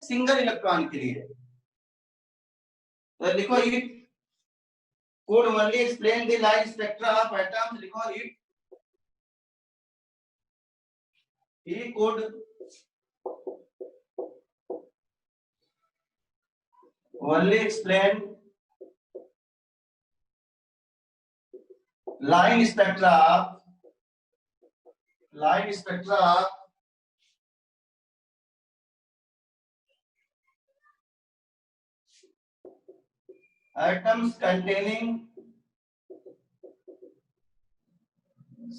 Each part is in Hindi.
सिंगल इलेक्ट्रॉन के लिए। तो लिखो it could only explain the light spectra of atoms. लिखो he could only explain line spectra of atoms containing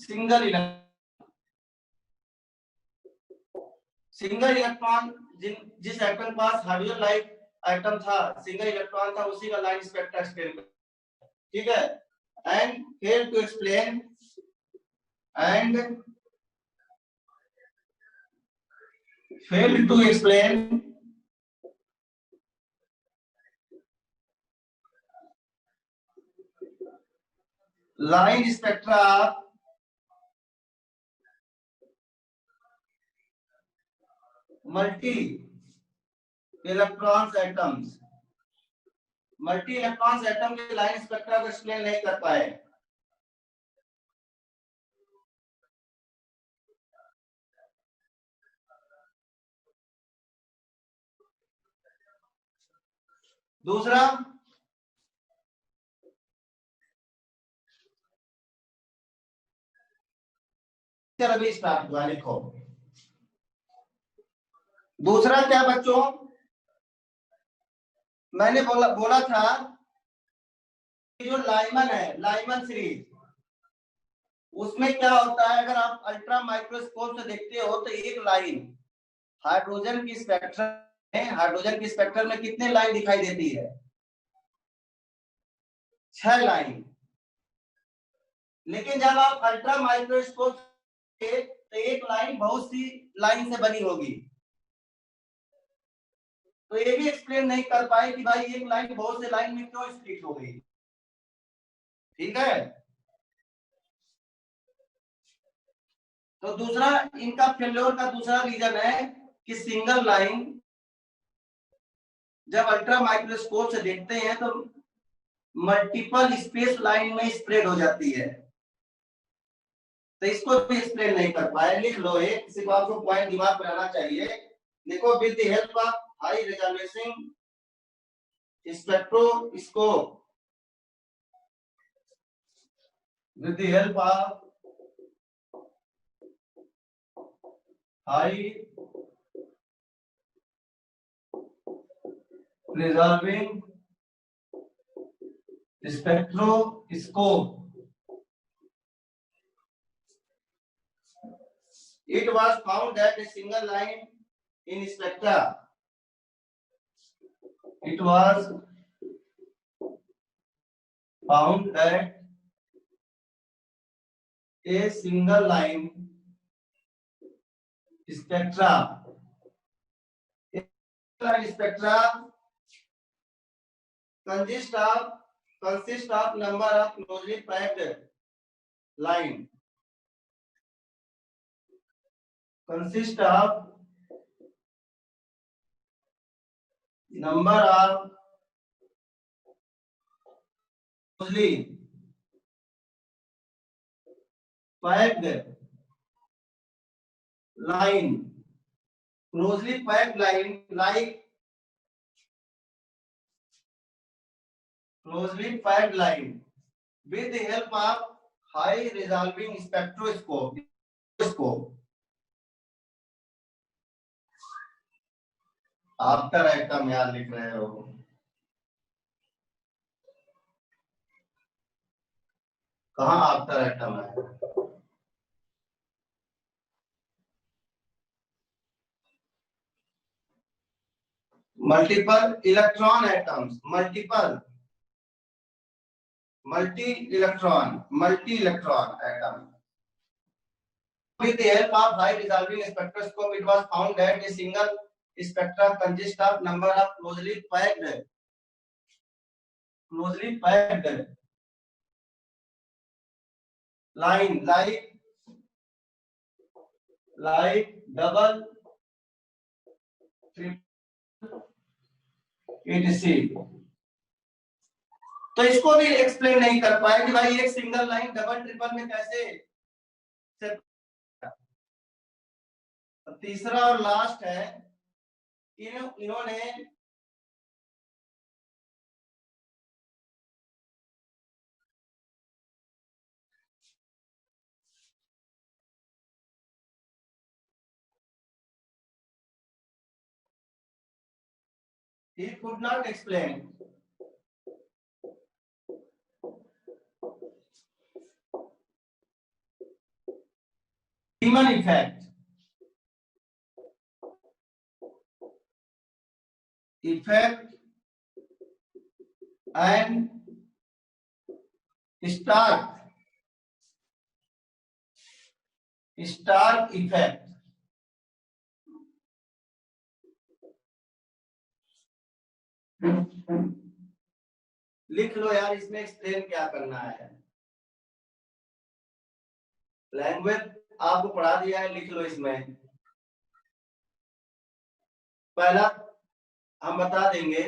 single electron जिस एटम के पास हाइड्रोजन लाइट एटम था, सिंगल इलेक्ट्रॉन था, उसी का लाइन स्पेक्ट्रा एक्सप्लेन कर। ठीक है। And fail to explain line spectra of multi electrons atoms के लाइन स्पेक्ट्रा को एक्सप्लेन नहीं कर पाए। दूसरा अभी स्टार्ट हुआ। लिखो दूसरा क्या बच्चों, मैंने बोला था कि जो लाइमन है, लाइमन सीरीज, उसमें क्या होता है, अगर आप अल्ट्रा माइक्रोस्कोप से देखते हो तो एक लाइन हाइड्रोजन की स्पेक्ट्रम में कितने लाइन दिखाई देती है? 6 लाइन। लेकिन जब आप अल्ट्रा माइक्रोस्कोप से तो एक लाइन बहुत सी लाइन से बनी होगी, तो ये भी एक्सप्लेन नहीं कर पाए कि भाई एक लाइन बहुत से लाइन में क्यों स्प्लिट हो गई। ठीक है। तो दूसरा इनका फेल्योर का दूसरा रीजन है कि सिंगल लाइन जब अल्ट्रा माइक्रोस्कोप से देखते हैं तो मल्टीपल स्पेस लाइन में स्प्रेड हो जाती है, तो इसको भी एक्सप्लेन नहीं कर पाए। लिख लो, एक सिर्फ आपको पॉइंट दिमाग में आना चाहिए। देखो, with the help of high resolution spectroscope, with the help of high resolving spectroscope, it was found that a single line in spectra, it was found that a single line spectra consist of number of closely packed line, consist of number of closely packed line, closely packed line, like closely packed line with the help of high resolving spectroscope. After atom यार लिख रहे हो, कहाँ आफ्टर एटम है? Multiple electron atoms, multi electron atom. With the help of high resolving spectroscope, it was found that a single spectra consists of number of closely packed line, like double, triple etc। तो इसको भी एक्सप्लेन नहीं कर पाए कि भाई एक सिंगल लाइन डबल ट्रिपल में कैसे। तीसरा और लास्ट है, इन्होंने he could not explain Riemann effect and Stark effect। लिख लो यार, इसमें एक्सप्लेन क्या करना है। लैंग्वेज आपको पढ़ा दिया है, लिख लो इसमें। पहला हम बता देंगे,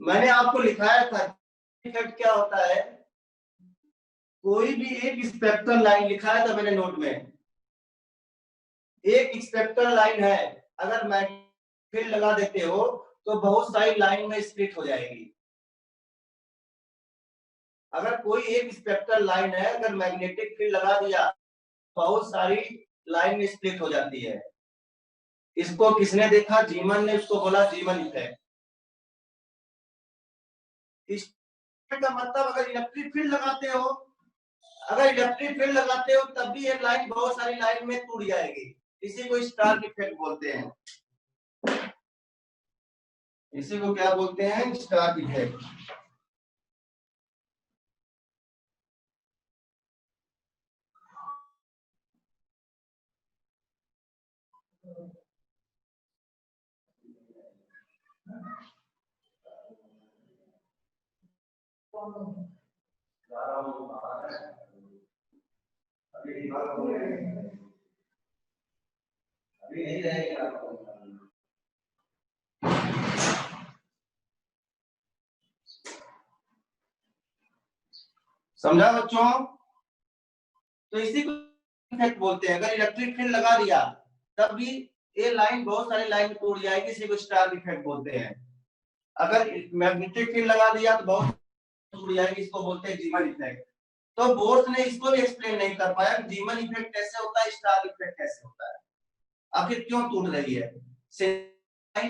मैंने आपको लिखाया था इफेक्ट क्या होता है। कोई भी एक स्पेक्ट्रल लाइन लिखाया था मैंने नोट में, एक स्पेक्ट्रल लाइन है, अगर मैग्नेटिक फील्ड लगा देते हो तो बहुत सारी लाइन में स्प्लिट हो जाएगी। अगर कोई एक स्पेक्ट्रल लाइन है, अगर मैग्नेटिक फील्ड लगा दिया बहुत सारी लाइन में स्प्लिट हो जाती है। इसको किसने देखा? जीमन ने, इसको बोला जीमन इफेक्ट। इस का मतलब अगर इलेक्ट्रिक फील्ड लगाते हो, अगर इलेक्ट्रिक फील्ड लगाते हो तब भी एक लाइन बहुत सारी लाइन में टूट जाएगी। इसी को स्टार इफेक्ट बोलते हैं। इसी को क्या बोलते हैं? Star effect. अभी नहीं रहेगा। समझा बच्चों? तो इसी को इफेक्ट बोलते हैं। अगर इलेक्ट्रिक फील्ड लगा दिया तब भी ये लाइन बहुत सारी लाइन टूट जाएगी, इसी को स्टार इफेक्ट बोलते हैं। अगर मैग्नेटिक फील्ड लगा दिया तो बहुत टूट जाएगी, इसको बोलते हैं जीमन इफेक्ट। तो बोर्ड ने इसको भी एक्सप्लेन नहीं कर पाया जीमन इफेक्ट कैसे होता है, स्टार इफेक्ट कैसे होता है, आखिर क्यों टूट रही है,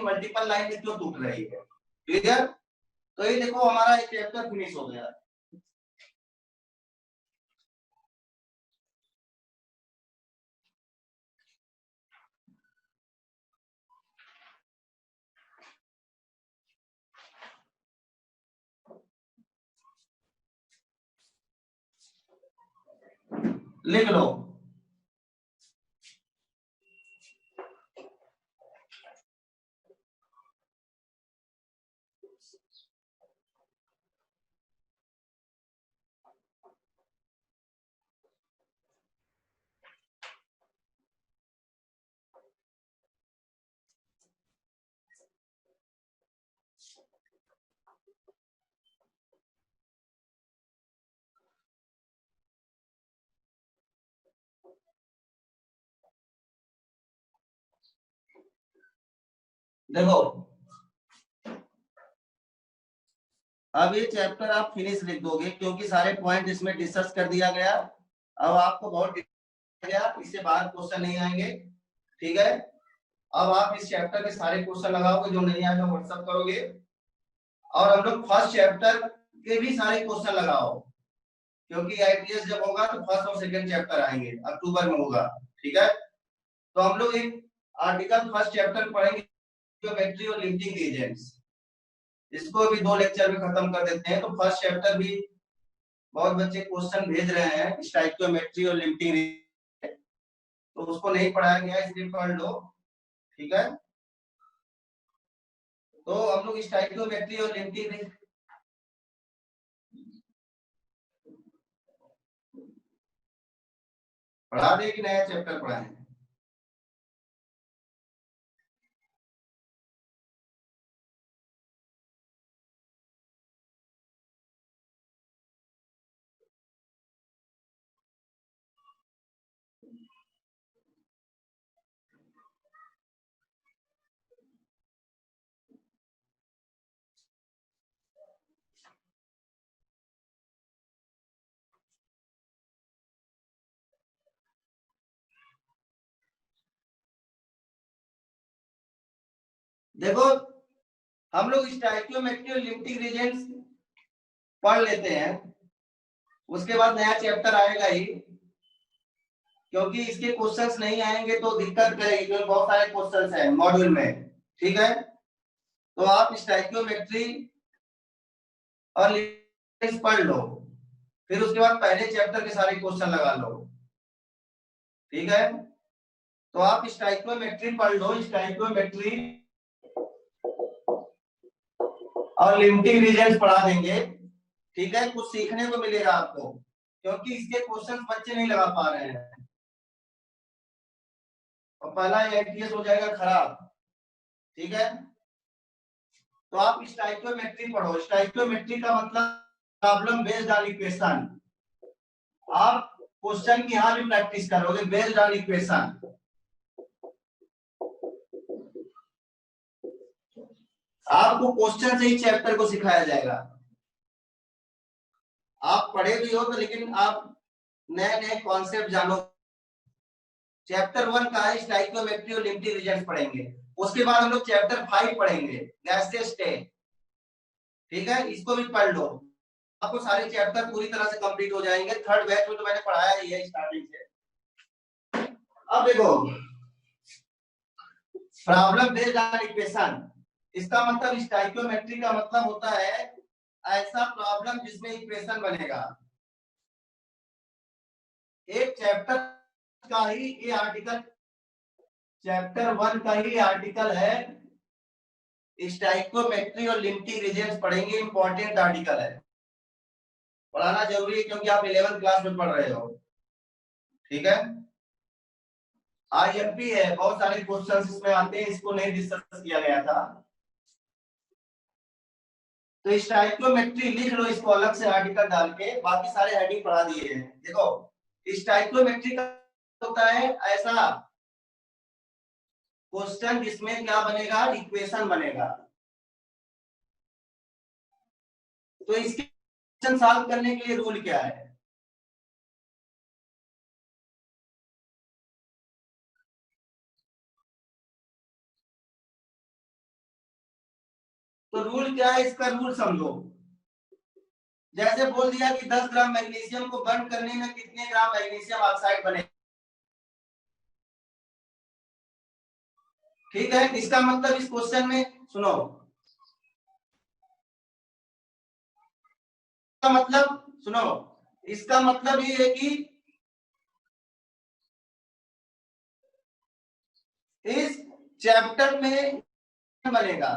मल्टीपल लाइन में क्यों टूट रही है। क्लियर? तो ये देखो हमारा एक चैप्टर फिनिश हो गया। लिख लो। देखो अब ये चैप्टर आप फिनिश लिख दोगे क्योंकि सारे पॉइंट इसमें डिस्कस कर दिया गया। अब आपको बहुत गया, इससे बाहर क्वेश्चन नहीं आएंगे। ठीक है, अब आप इस चैप्टर के सारे क्वेश्चन लगाओगे, जो नहीं आएगा व्हाट्सएप करोगे। और हम लोग फर्स्ट चैप्टर के भी सारे क्वेश्चन लगाओ, क्योंकि आईटीएस जब होगा तो फर्स्ट और सेकंड चैप्टर आएंगे, अक्टूबर में होगा। ठीक है, तो हम लोग एक आर्टिकल फर्स्ट चैप्टर पढ़ेंगे, ज्योमेट्री और लिंकिंग एजेंट्स। इसको भी 2 लेक्चर में खत्म कर देते हैं। तो फर्स्ट चैप्टर भी बहुत बच्चे क्वेश्चन भेज रहे हैं, स्टाइकियोमेट्री और लिमिटिंग, तो उसको नहीं पढ़ाया गया, इसलिए पढ़ लो। ठीक है, तो हम लोग स्टाइकियोमेट्री और लिमिटिंग पढ़ा दे कि नया चैप्टर पढ़ाएं? देखो हम लोग स्टोइकियोमेट्री और लिमिटिंग रीजंस पढ़ लेते हैं, उसके बाद नया चैप्टर आएगा ही, क्योंकि इसके क्वेश्चंस नहीं आएंगे तो दिक्कत करेगी, क्योंकि बहुत सारे क्वेश्चंस हैं मॉड्यूल में। ठीक है, तो आप स्टोइकियोमेट्री और लिमिटिंग पढ़ लो, फिर उसके बाद पहले चैप्टर के सारे क्वेश्चन लगा लो। ठीक है, तो आप स्टोइकियोमेट्री पढ़ लो, स्टोइकियोमेट्री और लिमिटिंग रीजंस पढ़ा देंगे। ठीक है, कुछ सीखने को मिलेगा आपको, क्योंकि इसके क्वेश्चन बच्चे नहीं लगा पा रहे हैं और पहला एटीएस हो जाएगा खराब। ठीक है, तो आप स्टोइकियोमेट्री पढ़ो। स्टोइकियोमेट्री का मतलब प्रॉब्लम बेस्ड ऑन इक्वेशन। आप क्वेश्चन की यहां भी प्रैक्टिस करोगे बेस्ड ऑन इक्वेशन। आपको क्वेश्चन से ही चैप्टर को सिखाया जाएगा। आप पढ़े भी हो तो, लेकिन आप नए नए कॉन्सेप्ट जानो। चैप्टर 1 का है स्टोइकियोमेट्री और लिमिटिंग रीजंस पढ़ेंगे, उसके बाद हम लोग चैप्टर 5 पढ़ेंगे गैसियस स्टेट। ठीक है, इसको भी पढ़ लो, आपको सारे चैप्टर पूरी तरह से कंप्लीट हो जाएंगे। थर्ड बैच में तो मैंने पढ़ाया ही है स्टार्टिंग से। अब देखो प्रॉब्लम बेस्ड ऑन इक्वेशन, इसका मतलब स्टोइकियोमेट्री का मतलब होता है ऐसा प्रॉब्लम जिसमें इक्वेशन बनेगा। एक चैप्टर का ही ये आर्टिकल, चैप्टर 1 का ही आर्टिकल है स्टोइकियोमेट्री और लिमिटिंग रीजंस पढ़ेंगे, इंपॉर्टेंट आर्टिकल है, पढ़ाना जरूरी है क्योंकि आप 11th क्लास में पढ़ रहे हो। ठीक है, आईएमपी है, बहुत सारे क्वेश्चंस इसमें आते हैं, इसको नहीं डिस्कस किया गया था। तो स्टोइकियोमेट्री लिख लो इसको अलग से आर्टिकल डाल के, बाकी सारे हेडिंग पढ़ा दिए हैं। देखो स्टोइकियोमेट्री का होता है ऐसा क्वेश्चन जिसमें क्या बनेगा, इक्वेशन बनेगा। तो इसके क्वेश्चन सॉल्व करने के लिए रूल क्या है? तो रूल क्या है, इसका रूल समझो। जैसे बोल दिया कि 10 ग्राम मैग्नीशियम को बर्न करने में कितने ग्राम मैग्नीशियम ऑक्साइड बने। ठीक है, इसका मतलब इस क्वेश्चन में सुनो, इसका मतलब सुनो, इसका मतलब ये है कि इस चैप्टर में बनेगा।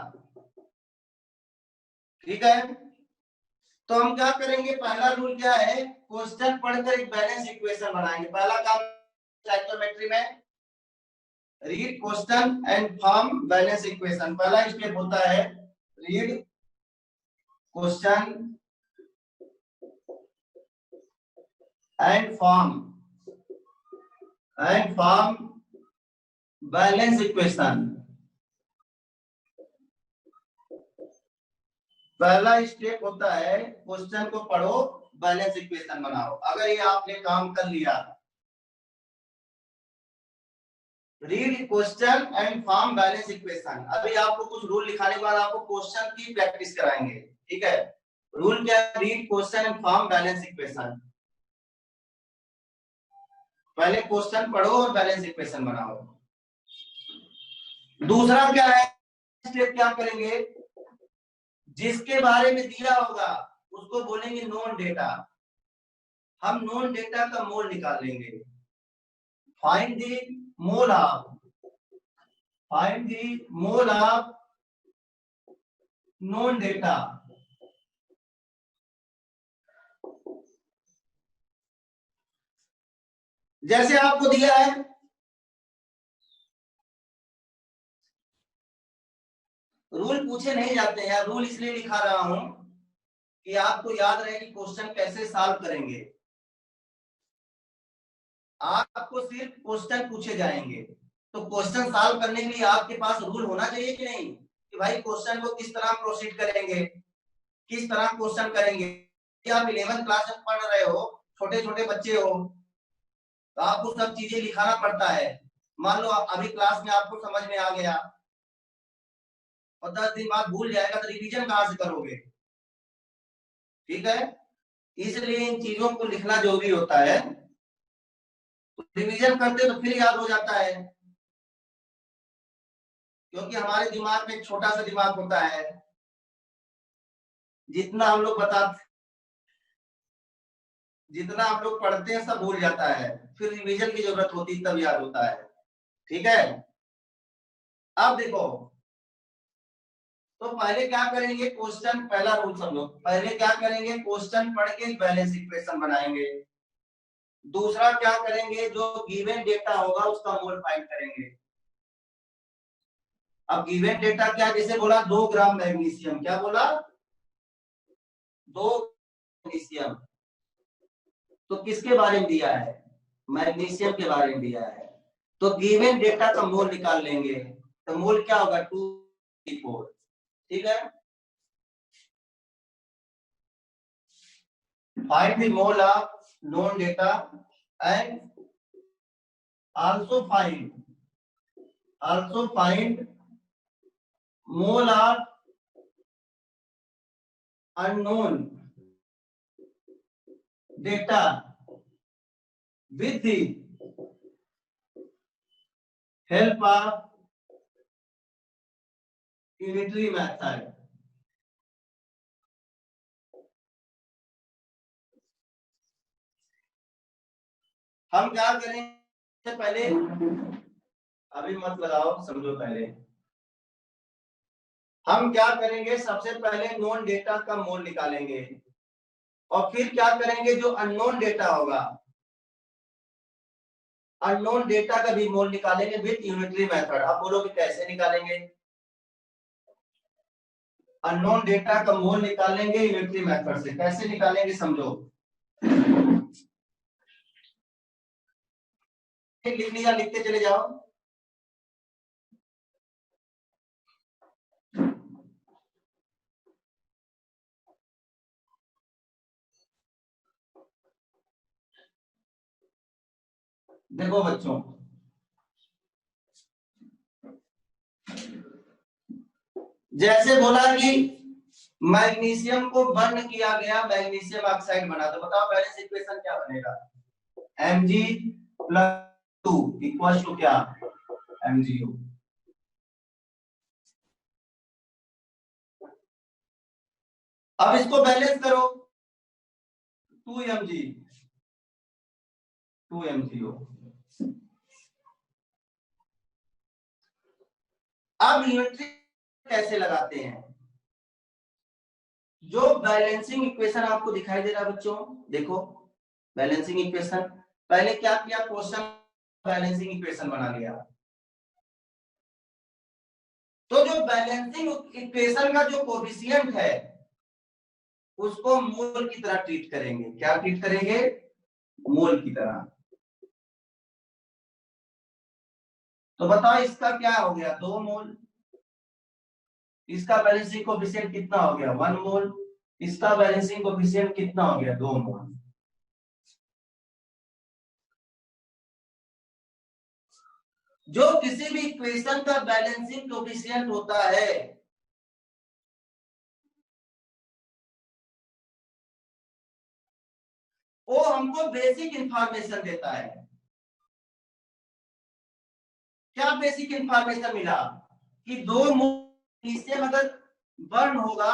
ठीक है, तो हम क्या करेंगे, पहला रूल क्या है, क्वेश्चन पढ़कर एक बैलेंस इक्वेशन बनाएंगे। पहला काम साइक्लोमेट्री में read question and form balance equation. पहला स्टेप होता है read question and form balance equation. पहला स्टेप होता है क्वेश्चन को पढ़ो, बैलेंस इक्वेशन बनाओ। अगर ये आपने काम कर लिया, read question and form balance equation, अभी आपको कुछ रूल लिखाने के बाद आपको क्वेश्चन की प्रैक्टिस कराएंगे। ठीक है, रूल क्या है, read question and form balance equation. पहले क्वेश्चन पढ़ो और बैलेंस इक्वेशन बनाओ। दूसरा क्या है स्टेप, क्या करेंगे, जिसके बारे में दिया होगा उसको बोलेंगे नोन डेटा। हम नोन डेटा का मोल निकाल लेंगे। Find the mole of, find the mole of known data. जैसे आपको दिया है, रूल पूछे नहीं जाते हैं, रूल इसलिए लिखा रहा हूं कि आपको याद रहे कि क्वेश्चन कैसे सॉल्व करेंगे। आपको सिर्फ क्वेश्चन पूछे जाएंगे, तो क्वेश्चन सॉल्व करने के लिए आपके पास रूल होना चाहिए कि नहीं, कि भाई क्वेश्चन को किस तरह प्रोसीड करेंगे, किस तरह क्वेश्चन करेंगे। कि आप 11th क्लास में पढ़ रहे हो, छोटे छोटे बच्चे हो, तो आपको सब चीजें लिखाना पड़ता है। मान लो अभी क्लास में आपको समझ में आ गया, और 10 दिन बाद भूल जाएगा तो रिवीजन कहाँ से करोगे? ठीक है, इसलिए इन चीजों को लिखना जरूरी होता है। तो रिवीजन करते तो फिर याद हो जाता है, क्योंकि हमारे दिमाग में एक छोटा सा दिमाग होता है, जितना हम लोग पढ़ते हैं सब भूल जाता है, फिर रिवीजन की जरूरत होती है तब याद होता है। ठीक है, अब देखो, तो पहले क्या करेंगे, क्वेश्चन, पहला रूल समझो, पहले क्या करेंगे, क्वेश्चन पढ़ के बैलेंस इक्वेशन बनाएंगे। दूसरा क्या करेंगे, जो गिवन डेटा होगा उसका मोल फाइंड करेंगे। अब गिवन डेटा क्या, जैसे बोला 2 ग्राम मैग्नीशियम, क्या बोला, 2 मैग्नीशियम, तो किसके बारे में दिया है, मैग्नीशियम के बारे में दिया है। तो गिवन डेटा का मोल निकाल लेंगे, तो मोल क्या होगा, 234। ठीक है, find the mole of known data and also find mole of unknown data with the help of unitary method। हम क्या करेंगे, पहले अभी मत लगाओ, समझो, पहले हम क्या करेंगे, सबसे पहले नोन डेटा का मोल निकालेंगे, और फिर क्या करेंगे, जो अननोन डेटा होगा, अननोन डेटा का भी मोल निकालेंगे विथ यूनिटरी मेथड। आप बोलोगे कैसे निकालेंगे, अननोन डेटा का मोल निकालेंगे यूनिटरी मेथड से। कैसे निकालेंगे समझो, लिख लिया, लिखते चले जाओ। देखो बच्चों, जैसे बोला कि मैग्नीशियम को बर्न किया गया, मैग्नीशियम ऑक्साइड बना, तो बताओ बैलेंस इक्वेशन क्या बनेगा, Mg+2 इक्वल टू क्या, MgO। अब इसको बैलेंस करो, 2MgO। अब यूनिटरी कैसे लगाते हैं, जो बैलेंसिंग इक्वेशन आपको दिखाई दे रहा है बच्चों, देखो बैलेंसिंग इक्वेशन, पहले क्या किया, क्वेश्चन बैलेंसिंग इक्वेशन बना लिया। तो जो बैलेंसिंग इक्वेशन का जो कोफिशिएंट है उसको मोल की तरह ट्रीट करेंगे। क्या ट्रीट करेंगे, मोल की तरह। तो बताओ इसका क्या हो गया, 2 मोल, इसका बैलेंसिंग कोफिशिएंट कितना हो गया, 1 मोल, इसका बैलेंसिंग कोफिशिएंट कितना हो गया, 2 मोल। जो किसी भी इक्वेशन का बैलेंसिंग कोफिशिएंट होता है वो हमको बेसिक इंफॉर्मेशन देता है। क्या बेसिक इंफॉर्मेशन मिला कि 2 मोल मैग्नीशियम अगर बर्न होगा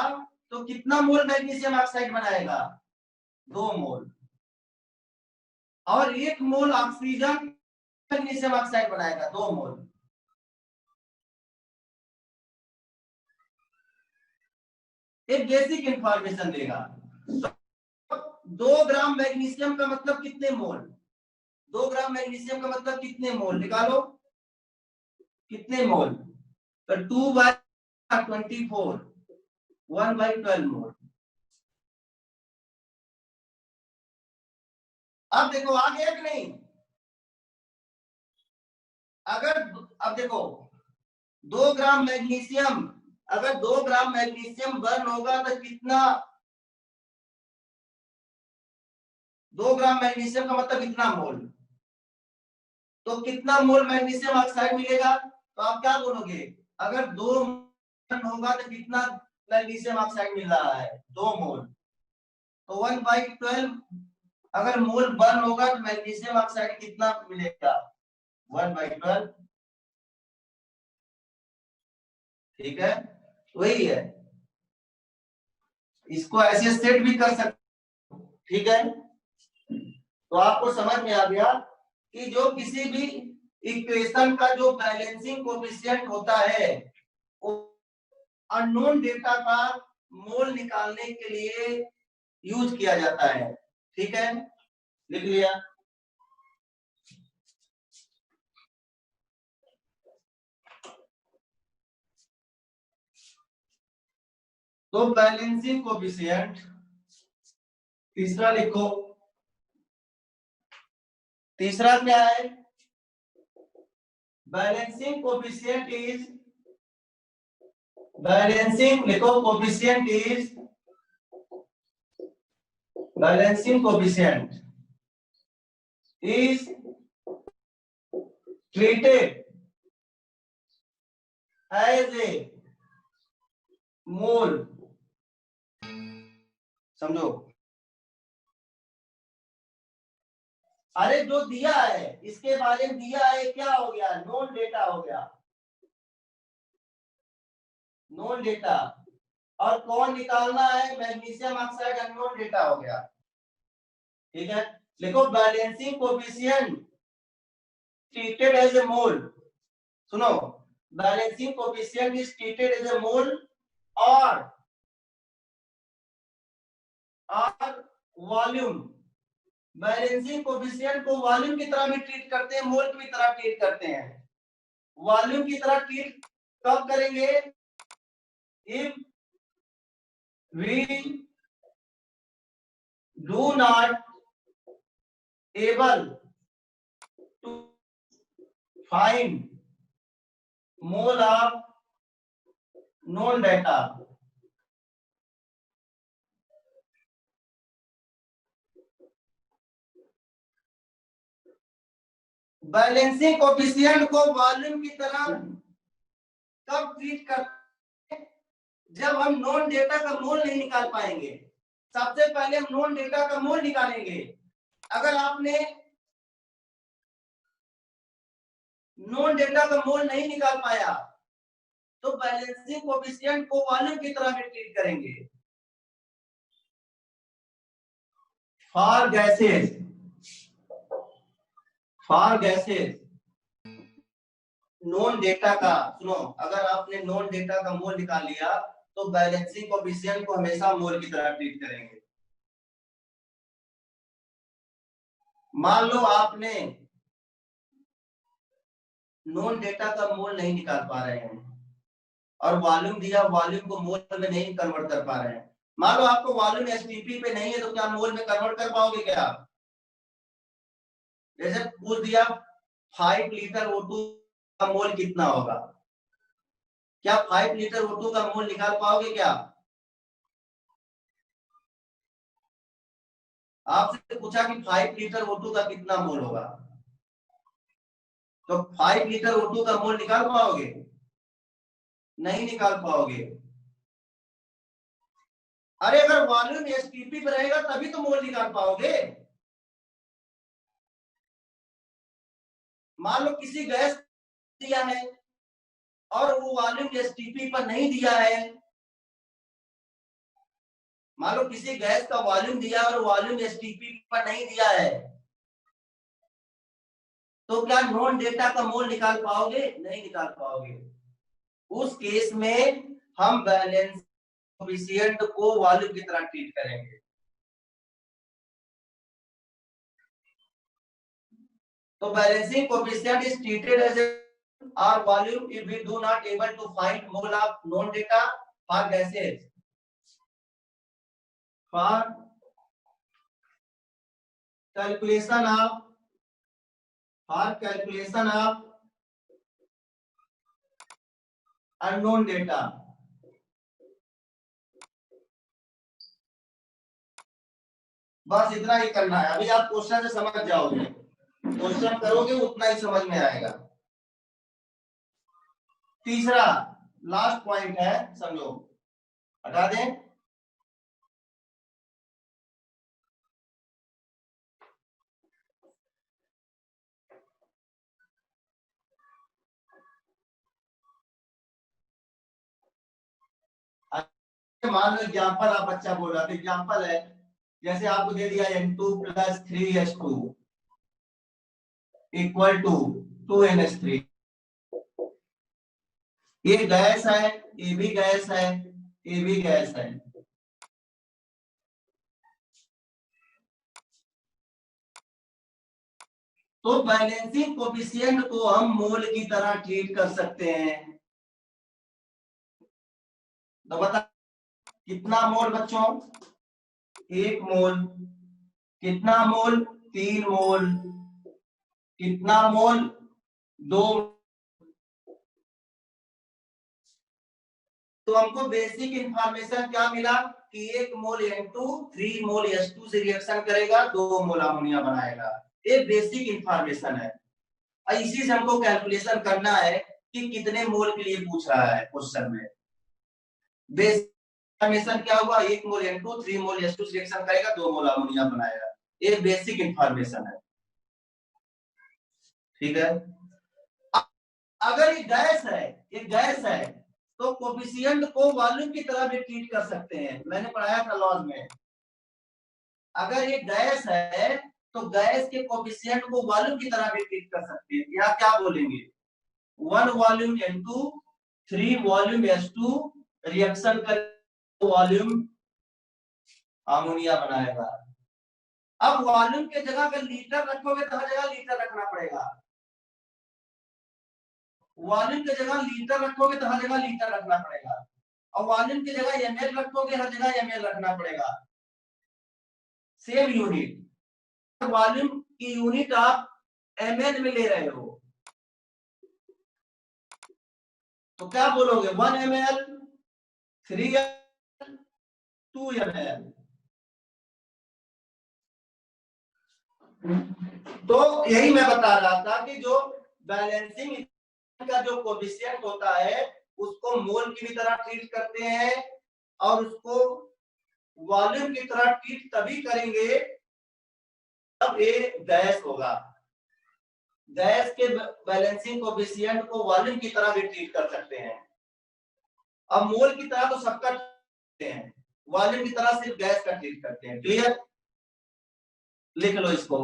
तो कितना मोल मैग्नीशियम ऑक्साइड बनाएगा, 2 मोल, और 1 मोल ऑक्सीजन मैग्नीशियम ऑक्साइड बनाएगा, 2 मोल। एक बेसिक इंफॉर्मेशन देगा। 2 ग्राम मैग्नीशियम का मतलब कितने मोल, 2 ग्राम मैग्नीशियम का मतलब कितने मोल, निकालो कितने मोल, तो 2/24, 1/12 मोल। अब देखो आ गया कि नहीं, अगर अब देखो 2 ग्राम मैग्नीशियम, अगर 2 ग्राम मैग्नीशियम बर्न होगा तो कितना, 2 ग्राम मैग्नीशियम का मतलब कितना मोल, तो कितना मोल मैग्नीशियम ऑक्साइड मिलेगा। तो आप क्या बोलोगे, अगर 2 होगा तो कितना मैग्नीशियम ऑक्साइड मिल रहा है? 2 मोल। तो 1/12 अगर मोल बर्न होगा तो मैग्नीशियम ऑक्साइड कितना मिलेगा? 1/12। ठीक है, वही है, इसको ऐसे सेट भी कर सकते। ठीक है, तो आपको समझ में आ गया कि जो किसी भी इक्वेशन का जो बैलेंसिंग कोएफिशिएंट होता है वो अननोन डेटा का मोल निकालने के लिए यूज किया जाता है। ठीक है, लिख लिया। तो बैलेंसिंग कोएफिशिएंट तीसरा लिखो। तीसरा क्या है? बैलेंसिंग कोएफिशिएंट इज, बैलेंसिंग लिखो, coefficient is, balancing coefficient is treated as a mole। समझो, अरे जो दिया है इसके बारे में दिया है, क्या हो गया? नोन डेटा हो गया, नोन डेटा। और कौन निकालना है? मैग्नीशियम ऑक्साइड अननोन डेटा हो गया। ठीक है, लिखो balancing coefficient treated as a mole। सुनो, balancing coefficient is treated as a mole और वॉल्यूम। बैलेंसिंग कोएफिशिएंट को वॉल्यूम की तरह भी ट्रीट करते हैं, मोल की तरह ट्रीट करते हैं। वॉल्यूम की तरह ट्रीट कब करेंगे? If we do not able to find mole of known data. Balancing coefficient को वॉल्यूम की तरह कब ट्रीट करते हैं? जब हम नोन डेटा का मोल नहीं निकाल पाएंगे। सबसे पहले हम नोन डेटा का मोल निकालेंगे। अगर आपने नोन डेटा का मोल नहीं निकाल पाया तो बैलेंसिंग कोएफिशिएंट को वॉल्यूम की तरह में ट्रीट करेंगे। For gases, for gases known data का, सुनो, अगर आपने नोन डेटा का मोल निकाल लिया तो बैलेंसिंग कोएफिशिएंट को हमेशा मोल की तरह ट्रीट करेंगे। मान लो आपने नोन डेटा का मोल नहीं निकाल पा रहे हैं और वॉल्यूम दिया, वॉल्यूम को मोल में नहीं कन्वर्ट कर पा रहे हैं। मान लो आपको वॉल्यूम एसटीपी पे नहीं है तो क्या मोल में कन्वर्ट कर पाओगे क्या? जैसे पूछ दिया 5 लीटर O2 का मोल कितना होगा, क्या 5 लीटर O2 का मोल निकाल पाओगे क्या? आपसे पूछा कि 5 लीटर O2 का कितना मोल होगा, तो 5 लीटर O2 का मोल निकाल पाओगे? नहीं निकाल पाओगे। अरे अगर वॉल्यूम एसटीपी पे रहेगा तभी तो मोल निकाल पाओगे। मान लो किसी गैस दिया है और वो वॉल्यूम एसटीपी पर नहीं दिया है, मान लो किसी गैस का वॉल्यूम दिया और वॉल्यूम एसटीपी पर नहीं दिया है, तो क्या नोन डेटा का मोल निकाल पाओगे? नहीं निकाल पाओगे। उस केस में हम बैलेंस कोएफिशिएंट को वॉल्यूम की तरह ट्रीट करेंगे। तो balancing coefficient is treated as और volume if we do not able to find mole of known data for gases, for calculation of, for calculation of unknown data। बस इतना ही करना है। अभी आप क्वेश्चन से समझ जाओगे, क्वेश्चन करोगे उतना ही समझ में आएगा। तीसरा, लास्ट पॉइंट है संयोग, हटा दें। मान लो एग्जाम्पल आप बच्चा बोल रहा था, एग्जाम्पल है जैसे आपको दे दिया N2 + 3H2 equal to 2NH3। ये गैस है, ये भी गैस है, ये भी गैस है। तो बैलेंसिंग कोफिशिएंट को हम मोल की तरह ट्रीट कर सकते हैं। तो बता कितना मोल बच्चों, 1 मोल, कितना मोल, 3 मोल, कितना मोल, 2। तो हमको बेसिक इंफॉर्मेशन क्या मिला कि 1 मोल N2 3 मोल H2 से रिएक्शन करेगा, 2 मोल अमोनिया बनाएगा। ये बेसिक इंफॉर्मेशन है। इसी से हमको कैलकुलेशन करना है कि कितने मोल के लिए पूछ रहा है क्वेश्चन में। बेसिक इंफॉर्मेशन क्या हुआ, 1 मोल N2 3 मोल H2 से रिएक्शन करेगा, 2 मोल अमोनिया बनाएगा। ये बेसिक इंफॉर्मेशन है, ठीक है। अगर ये गैस है, ये गैस है, तो कोफिशिएंट को वॉल्यूम की तरह भी ट्रीट कर सकते हैं। मैंने पढ़ाया था लॉज में, अगर ये गैस है तो गैस के कोफिशिएंट को वॉल्यूम की तरह भी ट्रीट कर सकते हैं। या क्या बोलेंगे, 1 volume N2 3 volume H2 reaction कर वॉल्यूम अमोनिया बनाएगा। अब वॉल्यूम के जगह अगर लीटर रखोगे तो हर जगह लीटर रखना पड़ेगा, वॉल्यूम की जगह लीटर रखोगे तो हर जगह लीटर रखना पड़ेगा, और वॉल्यूम की जगह ml रखोगे हर जगह ml रखना पड़ेगा। सेम यूनिट, वॉल्यूम की यूनिट आप ml में ले रहे हो तो क्या बोलोगे, 1 ml 3 ml 2 ml। तो यही मैं बता रहा था कि जो बैलेंसिंग का जो कोफिशिएंट होता है उसको मोल की भी तरह ट्रीट करते हैं, और उसको वॉल्यूम की तरह ट्रीट तभी करेंगे तब ये गैस होगा। गैस के बैलेंसिंग कोफिशिएंट को वॉल्यूम की तरह भी ट्रीट कर सकते हैं। अब मोल की तरह तो सबका ट्रीट हैं, वॉल्यूम की तरह सिर्फ गैस का ट्रीट करते हैं। क्लियर, लिख लो इसको।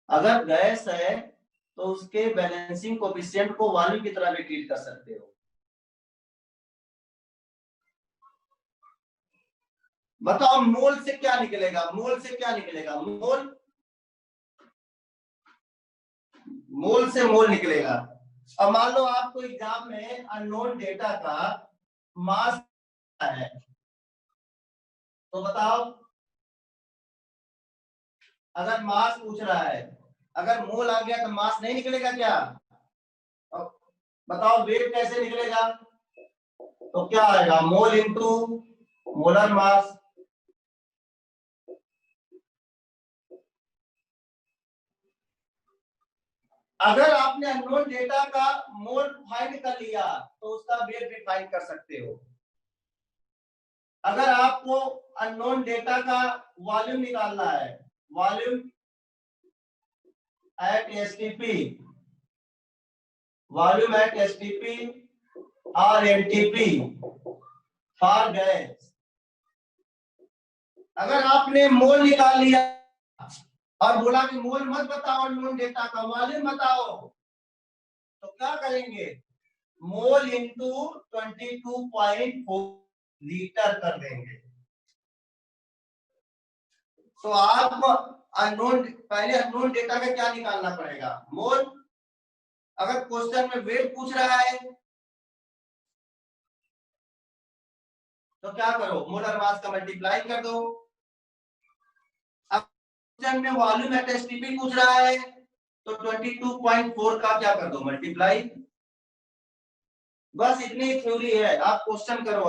अगर गैस है तो उसके बैलेंसिंग कोफिशिएंट को वॉल्यूम की तरह भी ट्रीट कर सकते हो। बताओ मोल से क्या निकलेगा, मोल से क्या निकलेगा, मोल से मोल निकलेगा। अब मान लो आपको एग्जाम में अननोन डेटा का मास है, तो बताओ अगर मास पूछ रहा है, अगर मोल आ गया तो मास नहीं निकलेगा क्या? बताओ वेट कैसे निकलेगा, तो क्या आएगा, मोल इंटू मोलर मास। अगर आपने अननोन डेटा का मोल फाइंड कर लिया तो उसका वेट भी फाइंड कर सकते हो। अगर आपको अननोन डेटा का वॉल्यूम निकालना है, volume at STP, volume at STP और एनटीपी फॉर गैस, अगर आपने मोल निकाल लिया और बोला कि मोल मत बताओ अननोन डेटा का, वॉल्यूम बताओ, तो क्या करेंगे, मोल इंटू 22.4 लीटर कर देंगे। तो आप अननोन, पहले अननोन डेटा का क्या निकालना पड़ेगा, मोल। अगर क्वेश्चन में वेट पूछ रहा है तो क्या करो, मोलर मास का मल्टीप्लाई कर दो। अब क्वेश्चन में वॉल्यूम एट एसटीपी पूछ रहा है तो 22.4 का क्या कर दो, मल्टीप्लाई। बस इतनी थ्योरी है, आप क्वेश्चन करो।